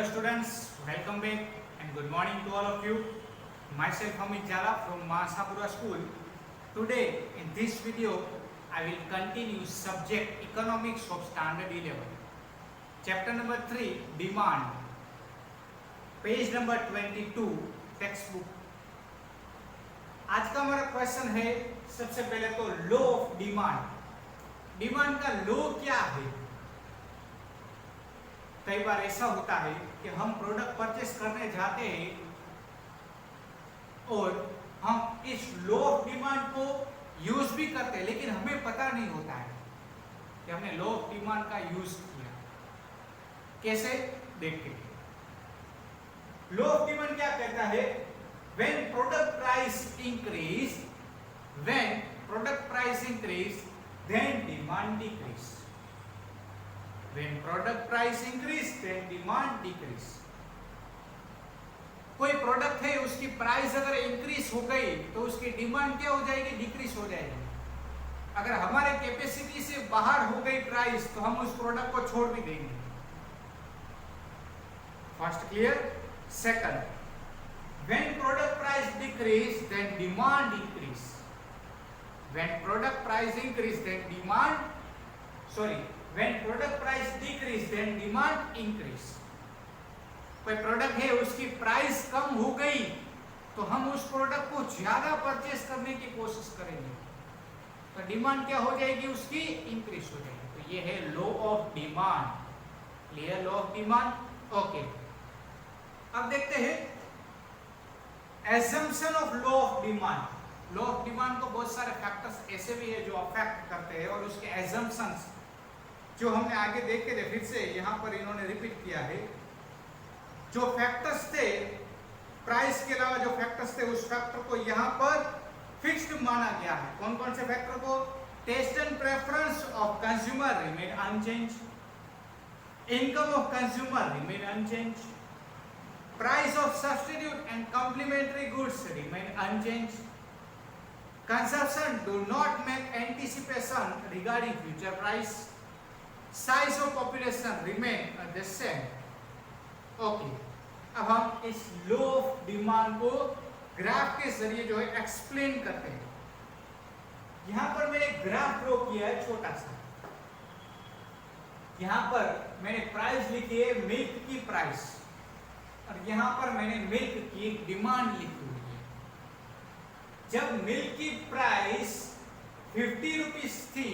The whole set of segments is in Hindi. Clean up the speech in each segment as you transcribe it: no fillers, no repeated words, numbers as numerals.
students, welcome back and good morning to all of you. Myself Amit Jala from Mahasapura School. Today in this video I will continue subject economics of standard 11. Chapter number 3 demand. Page number 22 textbook. आज का हमारा क्वेश्चन है सबसे पहले तो लॉ ऑफ डिमांड। डिमांड का लॉ क्या है? कई बार ऐसा होता है कि हम प्रोडक्ट परचेस करने जाते हैं और हम इस लॉ ऑफ डिमांड को यूज भी करते हैं, लेकिन हमें पता नहीं होता है कि हमने लॉ ऑफ डिमांड का यूज किया। कैसे? देखते हैं। लॉ ऑफ डिमांड क्या कहता है? when product price increase then demand decrease. When product price increase then demand decrease. कोई प्रोडक्ट है, उसकी प्राइस अगर इंक्रीज हो गई तो उसकी डिमांड क्या हो जाएगी? डिक्रीज हो जाएगी। अगर हमारे कैपेसिटी से बाहर हो गई प्राइस तो हम उस प्रोडक्ट को छोड़ भी देंगे। First clear. Second, when product price decrease then demand increase. When product price increase then when product price decrease then demand increase. कोई प्रोडक्ट है, उसकी प्राइस कम हो गई तो हम उस प्रोडक्ट को ज्यादा परचेस करने की कोशिश करेंगे, तो डिमांड क्या हो जाएगी? उसकी इंक्रीज हो जाएगी। तो ये है law of demand. Clear? Law of demand. Okay, अब देखते हैं assumption of law of demand. Law of demand को बहुत सारे फैक्टर्स ऐसे भी है जो अफेक्ट करते हैं और उसके assumptions जो हमने आगे देखे थे, फिर से यहाँ पर इन्होंने रिपीट किया है। जो फैक्टर्स थे, प्राइस के अलावा जो फैक्टर्स थे, उस फैक्टर को यहाँ पर फिक्स्ड माना गया है। कौन कौन से फैक्टर को? Taste and preference of consumer remain unchange, income of consumer remain unchange, price of substitute and complementary goods remain unchanged, consumption do not make anticipation regarding future price, size of population remain the same. Okay, अब हम इस लॉ ऑफ डिमांड को ग्राफ के जरिए जो है एक्सप्लेन करते हैं। यहां पर मैंने ग्राफ ड्रॉ किया है छोटा सा। यहां पर मैंने प्राइस लिखी है, मिल्क की प्राइस, और यहां पर मैंने मिल्क की एक डिमांड लिखी हुई है। जब मिल्क की प्राइस 50 रुपीज थी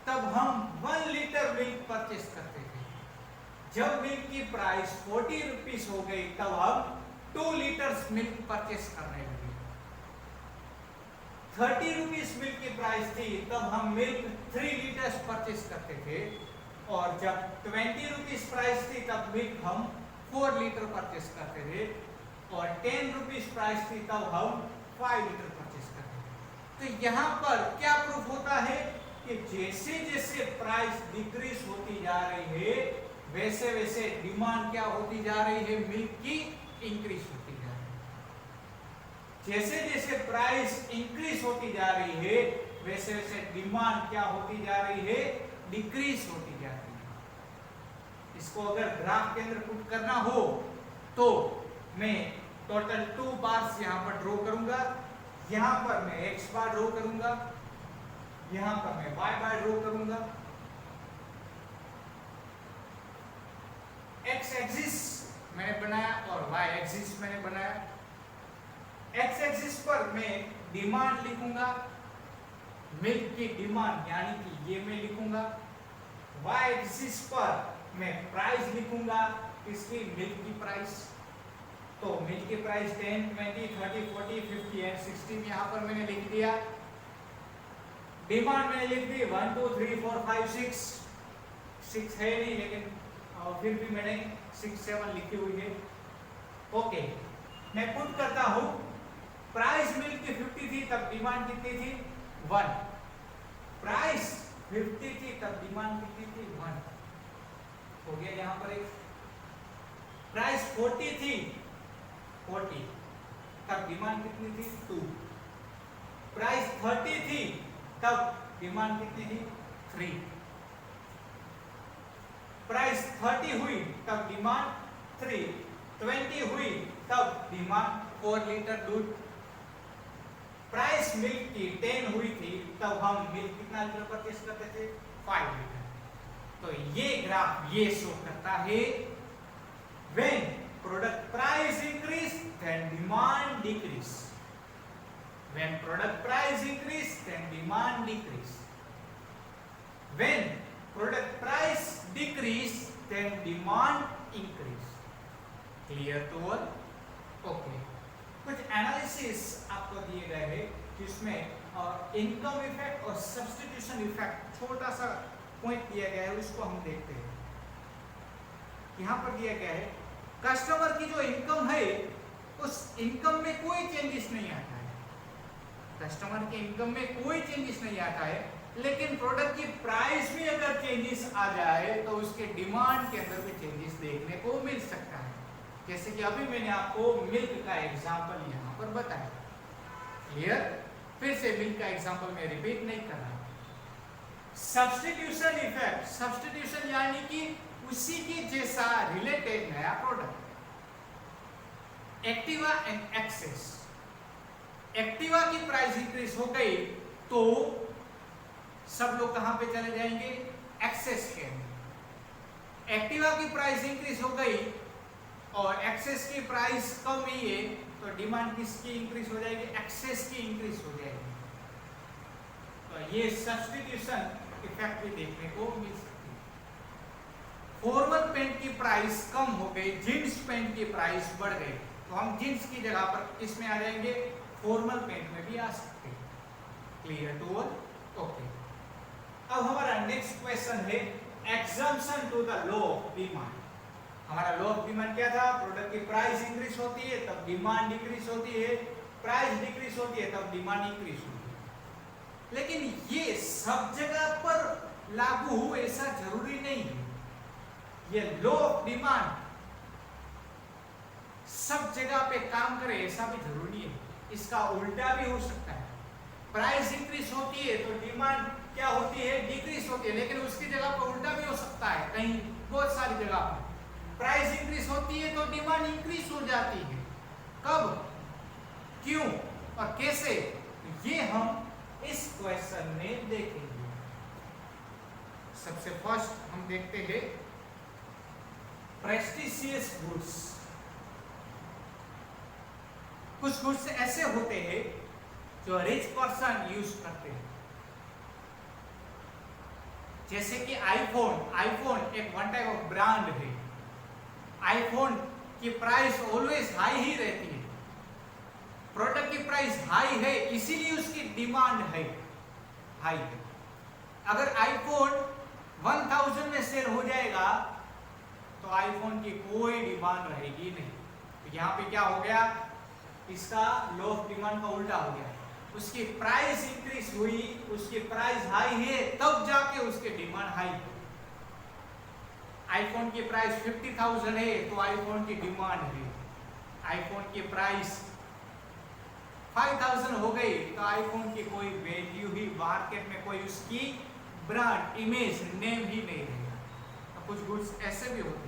तब हम 1 लीटर मिल्क परचेस करते थे। जब मिल्क की प्राइस 40 रुपीज हो गई तब हम 2 लीटर्स मिल्क परचेस करने लगे। 30 रुपीज मिल्क की प्राइस थी तब हम मिल्क 3 लीटर्स परचेस करते थे, और जब 20 रुपीज प्राइस थी तब मिल्क हम 4 लीटर परचेस करते थे, और 10 रुपीज प्राइस थी तब हम 5 लीटर परचेस करते थे। तो यहाँ पर क्या प्रूफ होता है कि जैसे जैसे प्राइस डिक्रीज होती जा रही है वैसे वैसे डिमांड क्या होती जा रही है? मिल्क की इंक्रीज होती जा रही है। जैसे जैसे प्राइस इंक्रीज होती जा रही है वैसे वैसे डिमांड क्या होती जा रही है? डिक्रीज होती जा रही है। इसको अगर ग्राफ के अंदर पुट करना हो तो मैं टोटल 2 बार्स यहाँ पर ड्रॉ करूंगा। यहाँ पर मैं x बार ड्रॉ करूंगा, यहाँ पर मैं y बार ड्रॉ करूंगा। x एक्सिस मैंने बनाया और y एक्सिस मैंने बनाया। x एक्सिस पर मैं डिमांड लिखूंगा, मिल्क की डिमांड यानी कि ये मैं लिखूंगा। y एक्सिस पर मैं प्राइस लिखूंगा, इसकी मिल्क की प्राइस। तो मिल्क की प्राइस 10, 20, 30, 40, 50 एंड 60 यहाँ पर मैंने लिख दिया। डिमांड मैंने लिख दी 1 2 3 4 5 6 है नहीं, लेकिन फिर भी मैंने 6 7 लिखी हुई है। ओके, मैं पुट करता हूं। प्राइस मिल्क की 50 थी तब डिमांड कितनी थी? 1। प्राइस 50 थी तब डिमांड कितनी थी? 1 हो गया। यहाँ पर एक प्राइस 40 थी, 40 तब डिमांड कितनी थी? 2। प्राइस 30 थी तब डिमांड कितनी थी? 3। प्राइस 30 हुई तब डिमांड 3, 20 हुई तब डिमांड 4 लीटर दूध। प्राइस मिल्क की 10 हुई थी तब हम मिल्क कितना लीटर परचेस करते थे? 5 लीटर। तो ये ग्राफ ये शो करता है when product price increase then demand decrease, when product price increase then demand decrease, when product price decrease then demand increase. Clear to all? Okay. कुछ एनालिसिस आपको दिए गए हैं जिसमें इनकम इफेक्ट और सब्स्टिट्यूशन इफेक्ट छोटा सा पॉइंट दिया गया है, उसको हम देखते हैं। यहाँ पर दिया गया है कस्टमर की जो इनकम है उस इनकम में कोई चेंजेस नहीं आता है, कस्टमर के इनकम में कोई चेंजेस नहीं आता है, लेकिन प्रोडक्ट की प्राइस में अगर चेंजेस आ जाए तो उसके डिमांड के अंदर भी चेंजेस देखने को मिल सकता है। जैसे कि अभी मैंने आपको मिल्क का एग्जांपल यहाँ पर बताया। क्लियर? फिर से मिल्क का एग्जांपल मैं रिपीट नहीं कर रहा। सब्स्टिट्यूशन इफेक्ट, सब्स्टिट्यूशन यानी कि उसी के जैसा रिलेटेड नया product. Activa and Access, Activa की प्राइस इंक्रीज हो गई तो सब लोग कहां पे चले जाएंगे? एक्सेस के अंदर। एक्टिवा की प्राइस इंक्रीज हो गई और एक्सेस की प्राइस कम हुई है तो डिमांड किसकी इंक्रीज हो जाएगी? एक्सेस की इंक्रीज हो जाएगी। तो ये सब्स्टिट्यूशन इफेक्ट भी देखने को मिल सकती है। फॉर्मल पैंट की प्राइस कम हो गई, जींस पैंट की प्राइस बढ़ गई, तो हम जींस की जगह पर इसमें आ जाएंगे, फॉर्मल पैंट में भी आ सकते हैं। Clear to all? ओके। अब हमारा नेक्स्ट क्वेश्चन है exemption to the law of demand. हमारा लॉ ऑफ डिमांड क्या था? प्रोडक्ट की प्राइस इंक्रीज होती है तब डिमांड डिक्रीज होती है, प्राइस डिक्रीज होती है तब डिमांड इंक्रीज होती है। लेकिन ये सब जगह पर लागू हो ऐसा जरूरी नहीं है। ये लॉ ऑफ डिमांड सब जगह पे काम करे ऐसा भी जरूरी है, इसका उल्टा भी हो सकता है। प्राइस इंक्रीज होती है तो डिमांड क्या होती है? डिक्रीज होती है, लेकिन उसकी जगह पर उल्टा भी हो सकता है। कहीं बहुत सारी जगह पर प्राइस इंक्रीज होती है तो डिमांड इंक्रीज हो जाती है। कब, क्यों और कैसे, ये हम इस क्वेश्चन में देखेंगे। सबसे फर्स्ट हम देखते हैं प्रेस्टिजियस गुड्स। कुछ गुड्स ऐसे होते हैं जो रिच पर्सन यूज करते हैं, जैसे कि आईफोन। आईफोन एक वन टाइप ऑफ ब्रांड है। आईफोन की प्राइस ऑलवेज हाई ही रहती है। प्रोडक्ट की प्राइस हाई है इसीलिए उसकी डिमांड है, हाई है। अगर आईफोन 1000 में सेल हो जाएगा तो आईफोन की कोई डिमांड रहेगी नहीं। तो यहाँ पे क्या हो गया? इसका लॉ ऑफ डिमांड का उल्टा हो गया। उसकी प्राइस इंक्रीज हुई, उसकी प्राइस हाई है तब जाके उसकी डिमांड हाई है। आईफोन की प्राइस 50,000 है तो आईफोन की डिमांड है। आईफोन की प्राइस 5000 हो गई तो आईफोन की कोई वैल्यू ही मार्केट में, कोई उसकी ब्रांड इमेज नेम ही नहीं रहेगा। तो कुछ गुड्स ऐसे भी होते हैं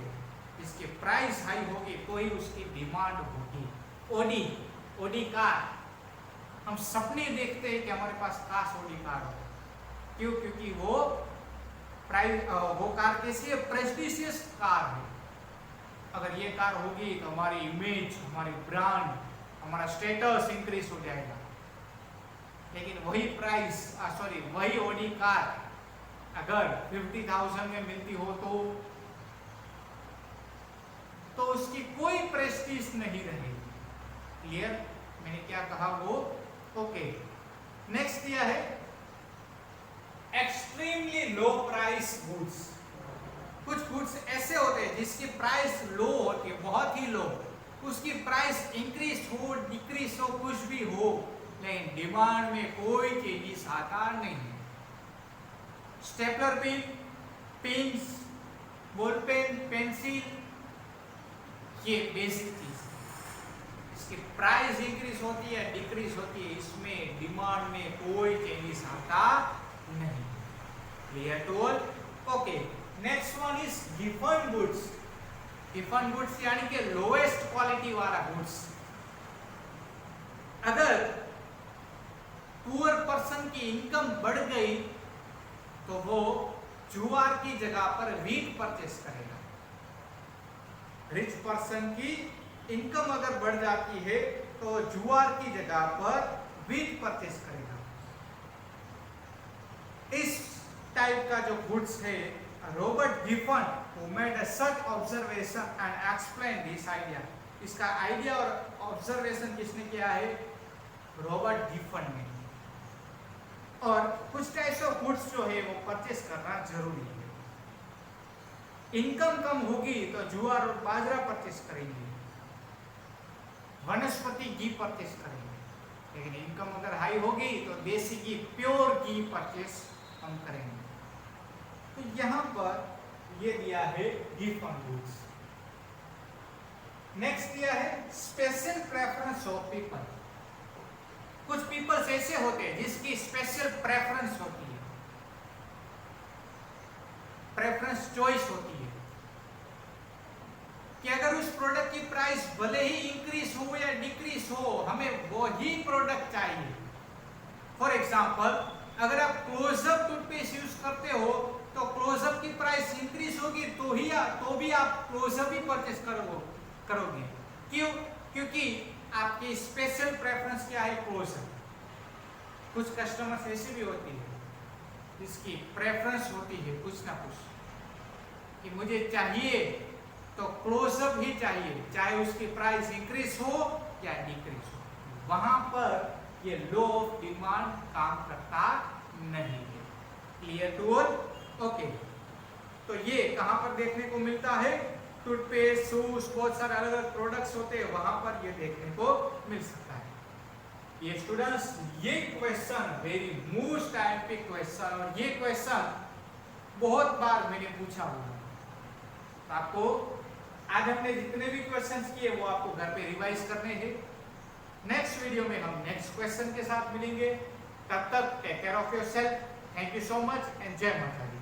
जिसकी प्राइस हाई होगी तो ही उसकी डिमांड होगी। ओडी, ओडी कार, हम सपने देखते हैं कि हमारे पास काश ओडी कार हो। क्यों? क्योंकि वो कार कैसी है? प्रेस्टिजियस कार है। अगर ये कार होगी तो हमारी इमेज, हमारी ब्रांड, हमारा स्टेटस इंक्रीज हो जाएगा। लेकिन वही वही ओडी कार अगर 50,000 में मिलती हो तो उसकी कोई प्रेस्टीज नहीं रहेगी। क्लियर? मैंने क्या कहा वो? ओके। नेक्स्ट दिया है एक्सट्रीमली लो प्राइस गुड्स। कुछ गुड्स ऐसे होते हैं जिसकी प्राइस लो होती है, बहुत ही लो। उसकी प्राइस इंक्रीज हो, डिक्रीज हो, कुछ भी हो, लेकिन डिमांड में कोई चेंजेस आता नहीं है। Stapler pin, pins, ball pen, pencil, ये बेसिक चीज है। इसकी प्राइस इंक्रीज होती है, डिक्रीज होती है, इसमें डिमांड में कोई चेंजेस आता नहीं। Clear to all? Okay. Next one is given goods. Given goods यानी कि लोएस्ट क्वालिटी वाला गुड्स। अगर पुअर पर्सन की इनकम बढ़ गई तो वो जुआर की जगह पर वीट परचेस करेगा। रिच पर्सन की इनकम अगर बढ़ जाती है तो जुआर की जगह पर वीट परचेस करेगा। इस टाइप का जो गुड्स है, Robert Giffen who made a such observation and explained this idea, इसका आइडिया और ऑब्जर्वेशन किसने किया है? रॉबर्ट गिफन ने। और कुछ टाइप्स ऑफ गुड्स जो है वो परचेस करना जरूरी है। इनकम कम होगी तो जुआर और बाजरा परचेस करेंगे, वनस्पति घी परचेस करेंगे, लेकिन इनकम अगर हाई होगी तो देसी घी, प्योर घी परचेस हम करेंगे। तो यहाँ पर ये दिया है गिवन गुड्स। नेक्स्ट दिया है स्पेशल प्रेफरेंस ऑफ पीपल। कुछ पीपल्स ऐसे होते हैं जिसकी स्पेशल प्रेफरेंस होती है, प्रेफरेंस चॉइस होती है कि अगर उस प्रोडक्ट की प्राइस भले ही इंक्रीज हो या डिक्रीज हो, हमें वो ही प्रोडक्ट चाहिए। फॉर एग्जांपल, अगर आप क्लोजअप टूथपेस्ट यूज करते हो तो क्लोजअप की प्राइस इंक्रीज होगी तो भी आप क्लोजअप ही परचेस करोगे। क्यों? क्योंकि आपकी स्पेशल प्रेफरेंस क्या है? क्लोजअप। कुछ कस्टमर्स ऐसे भी होती है जिसकी प्रेफरेंस होती है कुछ ना कुछ कि मुझे चाहिए तो क्लोजअप ही चाहिए, चाहे उसकी प्राइस इंक्रीज हो या डिक्रीज हो। वहां पर ये लॉ ऑफ डिमांड काम करता नहीं है। Clear to all? ओके। तो ये कहां पर देखने को मिलता है? टूथपेस्ट, शूज, बहुत सारे अलग अलग प्रोडक्ट्स होते हैं, वहां पर ये देखने को मिल सकता है। ये स्टूडेंट्स, ये क्वेश्चन वेरी मोस्ट टाइपिक क्वेश्चन, और ये क्वेश्चन बहुत बार मैंने पूछा हुआ है। आपको आज हमने जितने भी क्वेश्चंस किए वो आपको घर पे रिवाइज करने हैं। नेक्स्ट वीडियो में हम नेक्स्ट क्वेश्चन के साथ मिलेंगे। तब तक take care of yourself. Thank you so much and जय माता दी।